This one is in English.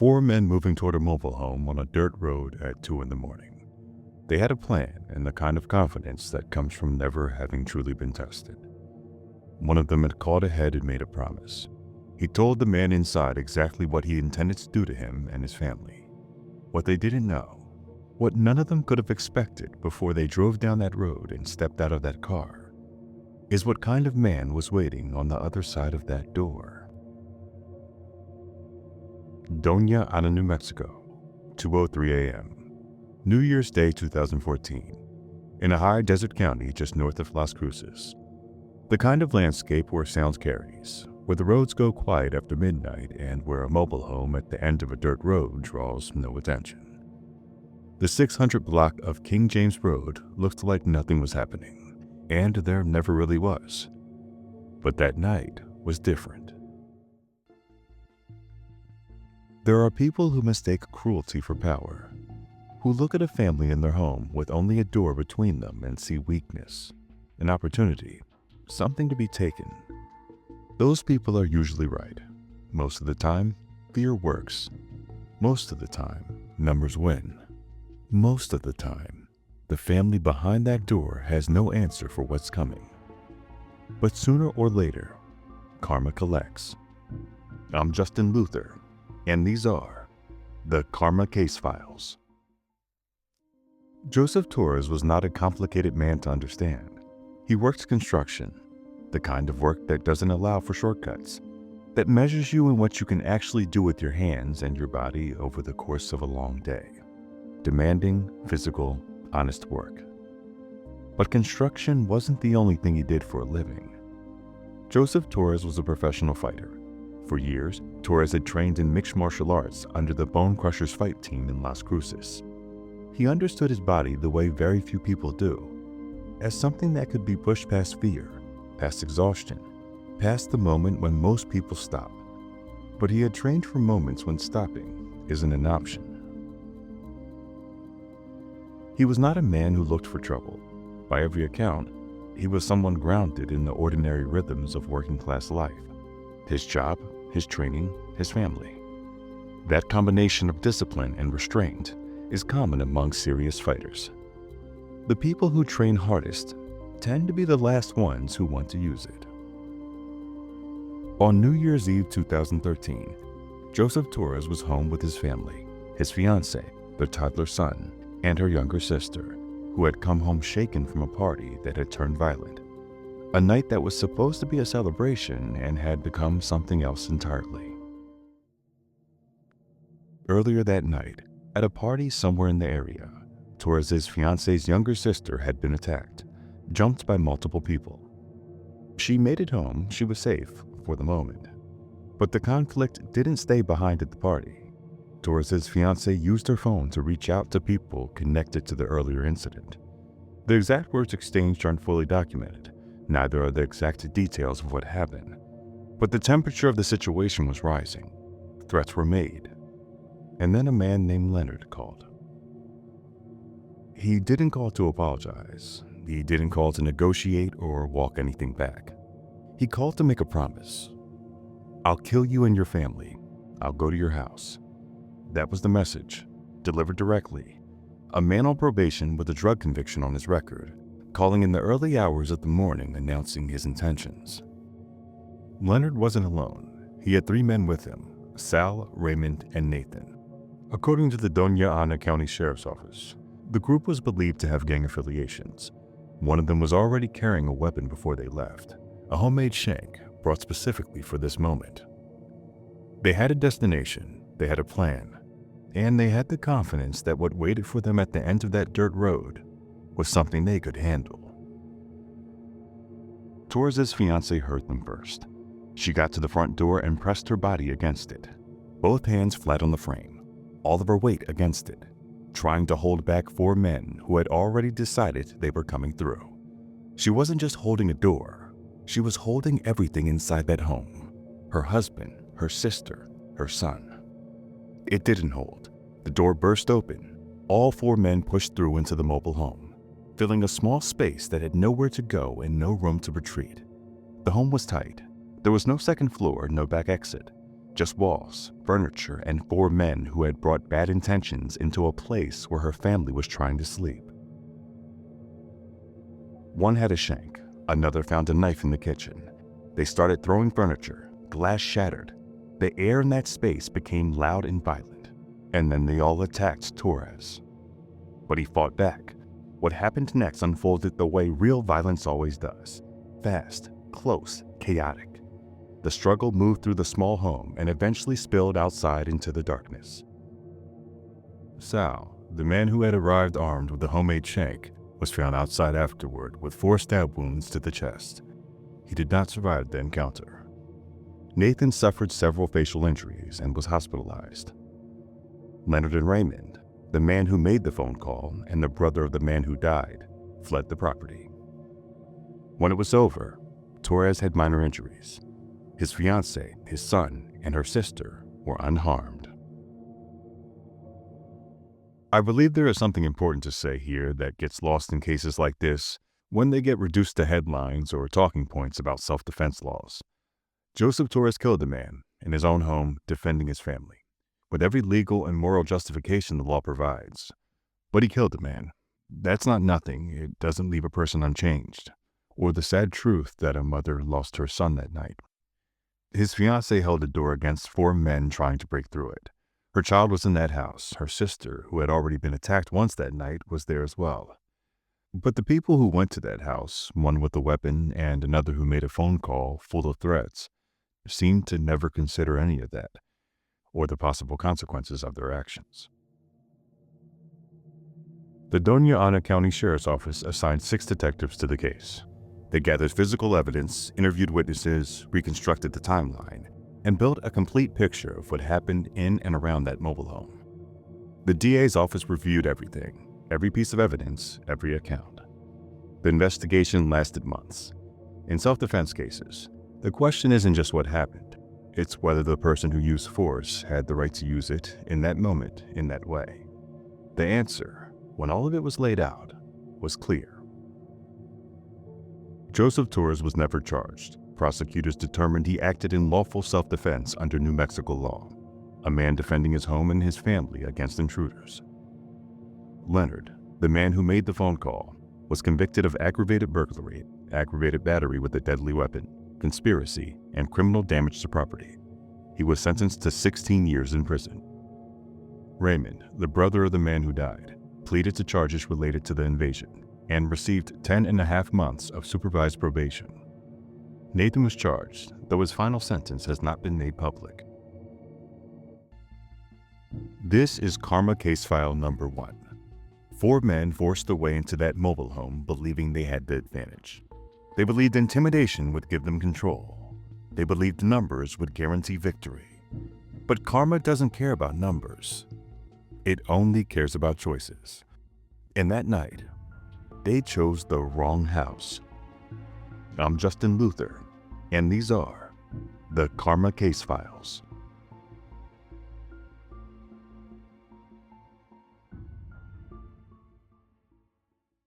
Four men moving toward a mobile home on a dirt road at 2 in the morning. They had a plan and the kind of confidence that comes from never having truly been tested. One of them had called ahead and made a promise. He told the man inside exactly what he intended to do to him and his family. What they didn't know, what none of them could have expected before they drove down that road and stepped out of that car, is what kind of man was waiting on the other side of that door. Doña Ana, New Mexico, 2:03 a.m., New Year's Day 2014, in a high desert county just north of Las Cruces. The kind of landscape where sound carries, where the roads go quiet after midnight and where a mobile home at the end of a dirt road draws no attention. The 600 block of King James Road looked like nothing was happening, and there never really was. But that night was different. There are people who mistake cruelty for power, who look at a family in their home with only a door between them and see weakness, an opportunity, something to be taken. Those people are usually right. Most of the time, fear works. Most of the time, numbers win. Most of the time, the family behind that door has no answer for what's coming. But sooner or later, karma collects. I'm Justin Luther, and these are the Karma Case Files. Joseph Torres was not a complicated man to understand. He worked construction, the kind of work that doesn't allow for shortcuts, that measures you in what you can actually do with your hands and your body over the course of a long day. Demanding, physical, honest work. But construction wasn't the only thing he did for a living. Joseph Torres was a professional fighter. For years, Torres had trained in mixed martial arts under the Bone Crushers fight team in Las Cruces. He understood his body the way very few people do, as something that could be pushed past fear, past exhaustion, past the moment when most people stop. But he had trained for moments when stopping isn't an option. He was not a man who looked for trouble. By every account, he was someone grounded in the ordinary rhythms of working-class life. His job, his training, his family. That combination of discipline and restraint is common among serious fighters. The people who train hardest tend to be the last ones who want to use it. On New Year's Eve 2013, Joseph Torres was home with his family, his fiancée, their toddler son, and her younger sister, who had come home shaken from a party that had turned violent. A night that was supposed to be a celebration and had become something else entirely. Earlier that night, at a party somewhere in the area, Torres' fiancée's younger sister had been attacked, jumped by multiple people. She made it home, she was safe for the moment. But the conflict didn't stay behind at the party. Torres' fiancée used her phone to reach out to people connected to the earlier incident. The exact words exchanged aren't fully documented, neither are the exact details of what happened. But the temperature of the situation was rising. Threats were made. And then a man named Leonard called. He didn't call to apologize. He didn't call to negotiate or walk anything back. He called to make a promise. I'll kill you and your family. I'll go to your house. That was the message, delivered directly. A man on probation with a drug conviction on his record, calling in the early hours of the morning announcing his intentions. Leonard wasn't alone. He had 3 men with him, Sal, Raymond, and Nathan. According to the Doña Ana County Sheriff's Office, the group was believed to have gang affiliations. One of them was already carrying a weapon before they left, a homemade shank brought specifically for this moment. They had a destination, they had a plan, and they had the confidence that what waited for them at the end of that dirt road was something they could handle. Torres' fiancée heard them first. She got to the front door and pressed her body against it, both hands flat on the frame, all of her weight against it, trying to hold back 4 men who had already decided they were coming through. She wasn't just holding a door, she was holding everything inside that home. Her husband, her sister, her son. It didn't hold. The door burst open. All 4 men pushed through into the mobile home, filling a small space that had nowhere to go and no room to retreat. The home was tight. There was no second floor, no back exit. Just walls, furniture, and 4 men who had brought bad intentions into a place where her family was trying to sleep. One had a shank, another found a knife in the kitchen. They started throwing furniture, glass shattered. The air in that space became loud and violent, and then they all attacked Torres. But he fought back. What happened next unfolded the way real violence always does. Fast, close, chaotic. The struggle moved through the small home and eventually spilled outside into the darkness. Sal, the man who had arrived armed with a homemade shank, was found outside afterward with 4 stab wounds to the chest. He did not survive the encounter. Nathan suffered several facial injuries and was hospitalized. Leonard and Raymond, the man who made the phone call and the brother of the man who died, fled the property. When it was over, Torres had minor injuries. His fiancée, his son, and her sister were unharmed. I believe there is something important to say here that gets lost in cases like this when they get reduced to headlines or talking points about self-defense laws. Joseph Torres killed a man in his own home defending his family, with every legal and moral justification the law provides. But he killed a man. That's not nothing. It doesn't leave a person unchanged, or the sad truth that a mother lost her son that night. His fiancée held the door against 4 men trying to break through it. Her child was in that house. Her sister, who had already been attacked once that night, was there as well. But the people who went to that house, one with a weapon and another who made a phone call full of threats, seemed to never consider any of that, or the possible consequences of their actions. The Doña Ana County Sheriff's Office assigned 6 detectives to the case. They gathered physical evidence, interviewed witnesses, reconstructed the timeline, and built a complete picture of what happened in and around that mobile home. The DA's office reviewed everything, every piece of evidence, every account. The investigation lasted months. In self-defense cases, the question isn't just what happened, it's whether the person who used force had the right to use it in that moment, in that way. The answer, when all of it was laid out, was clear. Joseph Torres was never charged. Prosecutors determined he acted in lawful self-defense under New Mexico law, a man defending his home and his family against intruders. Leonard, the man who made the phone call, was convicted of aggravated burglary, aggravated battery with a deadly weapon, conspiracy, and criminal damage to property. He was sentenced to 16 years in prison. Raymond, the brother of the man who died, pleaded to charges related to the invasion and received 10.5 months of supervised probation. Nathan was charged, though his final sentence has not been made public. This is Karma Case File Number 1. 4 men forced their way into that mobile home believing they had the advantage. They believed intimidation would give them control. They believed numbers would guarantee victory. But karma doesn't care about numbers. It only cares about choices. And that night, they chose the wrong house. I'm Justin Luther, and these are the Karma Case Files.